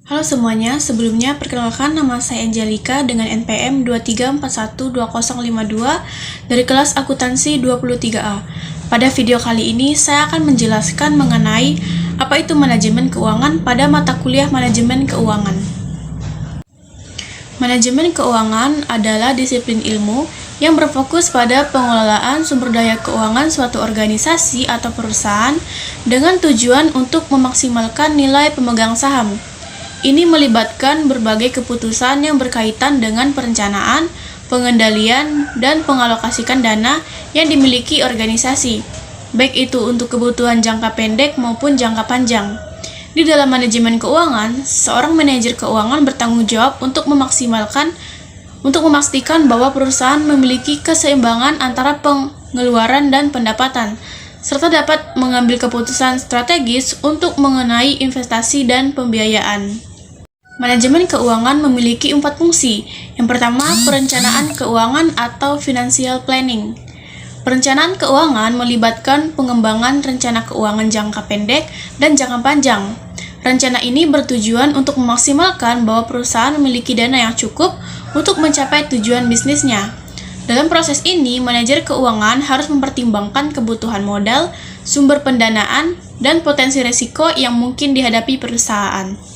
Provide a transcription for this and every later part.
Halo semuanya, sebelumnya perkenalkan nama saya Angelika dengan NPM 23412052 dari kelas akuntansi 23A. Pada video kali ini, saya akan menjelaskan mengenai apa itu manajemen keuangan pada mata kuliah manajemen keuangan. Manajemen keuangan adalah disiplin ilmu yang berfokus pada pengelolaan sumber daya keuangan suatu organisasi atau perusahaan dengan tujuan untuk memaksimalkan nilai pemegang saham. Ini melibatkan berbagai keputusan yang berkaitan dengan perencanaan, pengendalian, dan pengalokasikan dana yang dimiliki organisasi, baik itu untuk kebutuhan jangka pendek maupun jangka panjang. Di dalam manajemen keuangan, seorang manajer keuangan bertanggung jawab untuk memastikan bahwa perusahaan memiliki keseimbangan antara pengeluaran dan pendapatan, serta dapat mengambil keputusan strategis untuk mengenai investasi dan pembiayaan. Manajemen keuangan memiliki 4 fungsi. Yang pertama, perencanaan keuangan atau financial planning. Perencanaan keuangan melibatkan pengembangan rencana keuangan jangka pendek dan jangka panjang. Rencana ini bertujuan untuk memaksimalkan bahwa perusahaan memiliki dana yang cukup untuk mencapai tujuan bisnisnya. Dalam proses ini, manajer keuangan harus mempertimbangkan kebutuhan modal, sumber pendanaan, dan potensi risiko yang mungkin dihadapi perusahaan.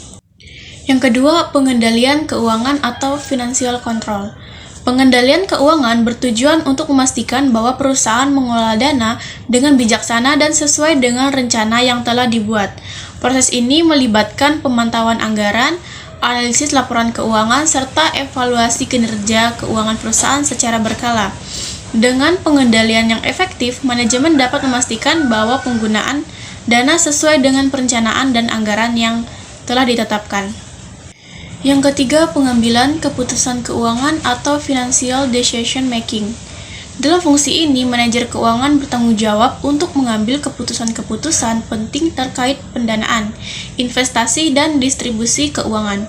Yang kedua, pengendalian keuangan atau financial control. Pengendalian keuangan bertujuan untuk memastikan bahwa perusahaan mengelola dana dengan bijaksana dan sesuai dengan rencana yang telah dibuat. Proses ini melibatkan pemantauan anggaran, analisis laporan keuangan, serta evaluasi kinerja keuangan perusahaan secara berkala. Dengan pengendalian yang efektif, manajemen dapat memastikan bahwa penggunaan dana sesuai dengan perencanaan dan anggaran yang telah ditetapkan. Yang ketiga, pengambilan keputusan keuangan atau financial decision making. Dalam fungsi ini, manajer keuangan bertanggung jawab untuk mengambil keputusan-keputusan penting terkait pendanaan, investasi, dan distribusi keuangan.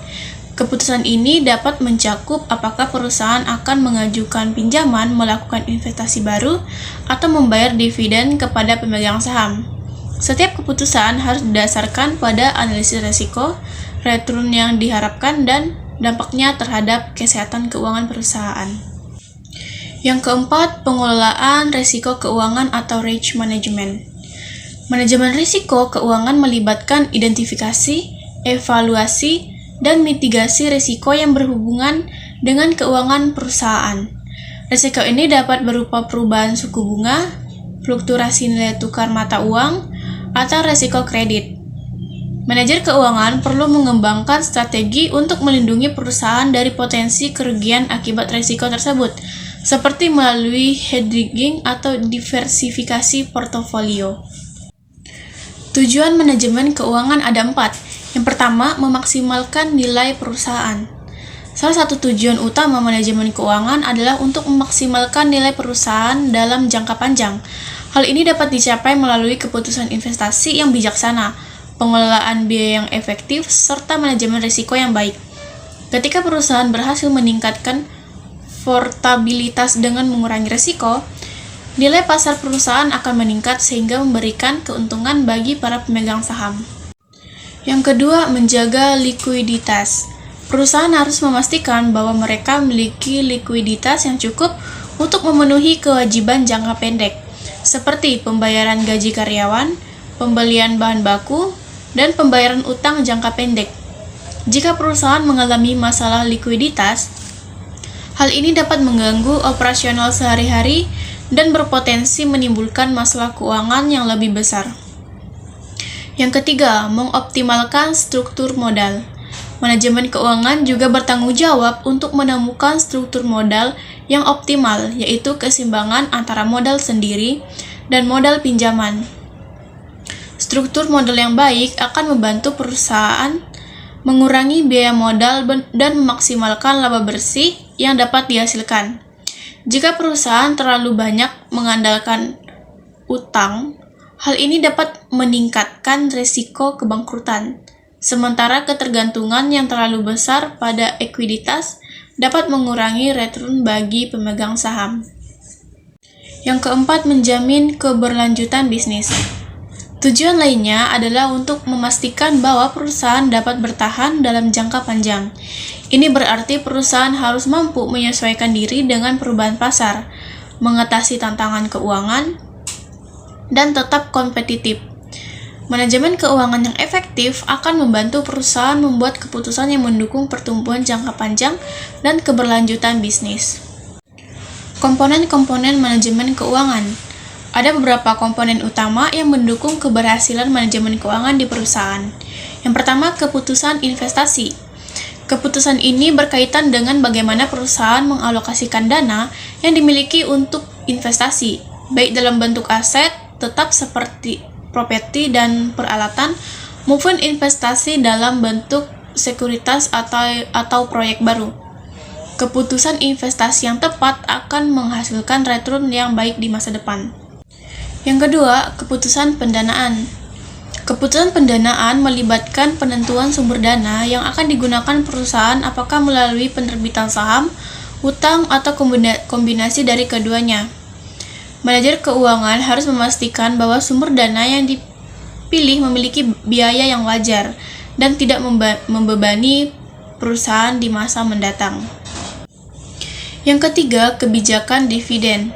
Keputusan ini dapat mencakup apakah perusahaan akan mengajukan pinjaman, melakukan investasi baru, atau membayar dividen kepada pemegang saham. Setiap keputusan harus didasarkan pada analisis risiko, return yang diharapkan, dan dampaknya terhadap kesehatan keuangan perusahaan. Yang keempat, pengelolaan risiko keuangan atau risk management. Manajemen risiko keuangan melibatkan identifikasi, evaluasi, dan mitigasi risiko yang berhubungan dengan keuangan perusahaan. Risiko ini dapat berupa perubahan suku bunga, fluktuasi nilai tukar mata uang, atau risiko kredit. Manajer keuangan perlu mengembangkan strategi untuk melindungi perusahaan dari potensi kerugian akibat risiko tersebut, seperti melalui hedging atau diversifikasi portofolio. Tujuan manajemen keuangan ada 4. Yang pertama, memaksimalkan nilai perusahaan. Salah satu tujuan utama manajemen keuangan adalah untuk memaksimalkan nilai perusahaan dalam jangka panjang. Hal ini dapat dicapai melalui keputusan investasi yang bijaksana, pengelolaan biaya yang efektif, serta manajemen risiko yang baik. Ketika perusahaan berhasil meningkatkan portabilitas dengan mengurangi risiko, nilai pasar perusahaan akan meningkat sehingga memberikan keuntungan bagi para pemegang saham. Yang kedua, menjaga likuiditas. Perusahaan harus memastikan bahwa mereka memiliki likuiditas yang cukup untuk memenuhi kewajiban jangka pendek, seperti pembayaran gaji karyawan, pembelian bahan baku, dan pembayaran utang jangka pendek. Jika perusahaan mengalami masalah likuiditas, hal ini dapat mengganggu operasional sehari-hari dan berpotensi menimbulkan masalah keuangan yang lebih besar. Yang ketiga, mengoptimalkan struktur modal. Manajemen keuangan juga bertanggung jawab untuk menemukan struktur modal yang optimal, yaitu keseimbangan antara modal sendiri dan modal pinjaman. Struktur modal yang baik akan membantu perusahaan mengurangi biaya modal dan memaksimalkan laba bersih yang dapat dihasilkan. Jika perusahaan terlalu banyak mengandalkan utang, hal ini dapat meningkatkan risiko kebangkrutan. Sementara ketergantungan yang terlalu besar pada ekuiditas dapat mengurangi return bagi pemegang saham. Yang keempat, menjamin keberlanjutan bisnis. Tujuan lainnya adalah untuk memastikan bahwa perusahaan dapat bertahan dalam jangka panjang. Ini berarti perusahaan harus mampu menyesuaikan diri dengan perubahan pasar, mengatasi tantangan keuangan, dan tetap kompetitif. Manajemen keuangan yang efektif akan membantu perusahaan membuat keputusan yang mendukung pertumbuhan jangka panjang dan keberlanjutan bisnis. Komponen-komponen manajemen keuangan. Ada beberapa komponen utama yang mendukung keberhasilan manajemen keuangan di perusahaan. Yang pertama, keputusan investasi. Keputusan ini berkaitan dengan bagaimana perusahaan mengalokasikan dana yang dimiliki untuk investasi, baik dalam bentuk aset tetap seperti properti dan peralatan, maupun investasi dalam bentuk sekuritas atau proyek baru. Keputusan investasi yang tepat akan menghasilkan return yang baik di masa depan. Yang kedua, keputusan pendanaan. Keputusan pendanaan melibatkan penentuan sumber dana yang akan digunakan perusahaan, apakah melalui penerbitan saham, hutang, atau kombinasi dari keduanya. Manajer keuangan harus memastikan bahwa sumber dana yang dipilih memiliki biaya yang wajar dan tidak membebani perusahaan di masa mendatang. Yang ketiga, kebijakan dividen.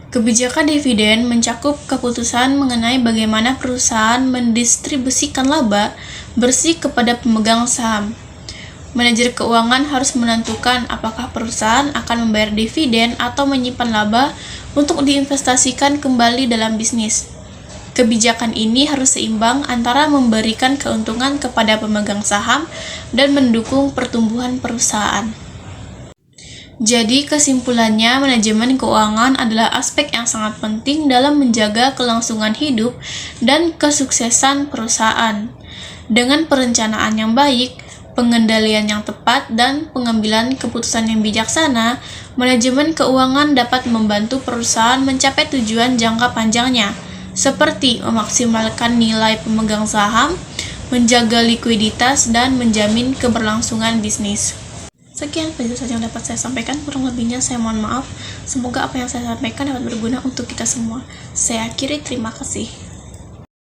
Kebijakan dividen mencakup keputusan mengenai bagaimana perusahaan mendistribusikan laba bersih kepada pemegang saham. Manajer keuangan harus menentukan apakah perusahaan akan membayar dividen atau menyimpan laba untuk diinvestasikan kembali dalam bisnis. Kebijakan ini harus seimbang antara memberikan keuntungan kepada pemegang saham dan mendukung pertumbuhan perusahaan. Jadi kesimpulannya, manajemen keuangan adalah aspek yang sangat penting dalam menjaga kelangsungan hidup dan kesuksesan perusahaan. Dengan perencanaan yang baik, pengendalian yang tepat, dan pengambilan keputusan yang bijaksana, manajemen keuangan dapat membantu perusahaan mencapai tujuan jangka panjangnya, seperti memaksimalkan nilai pemegang saham, menjaga likuiditas, dan menjamin keberlangsungan bisnis. Sekian penjelasan yang dapat saya sampaikan, kurang lebihnya saya mohon maaf. Semoga apa yang saya sampaikan dapat berguna untuk kita semua. Saya akhiri, terima kasih.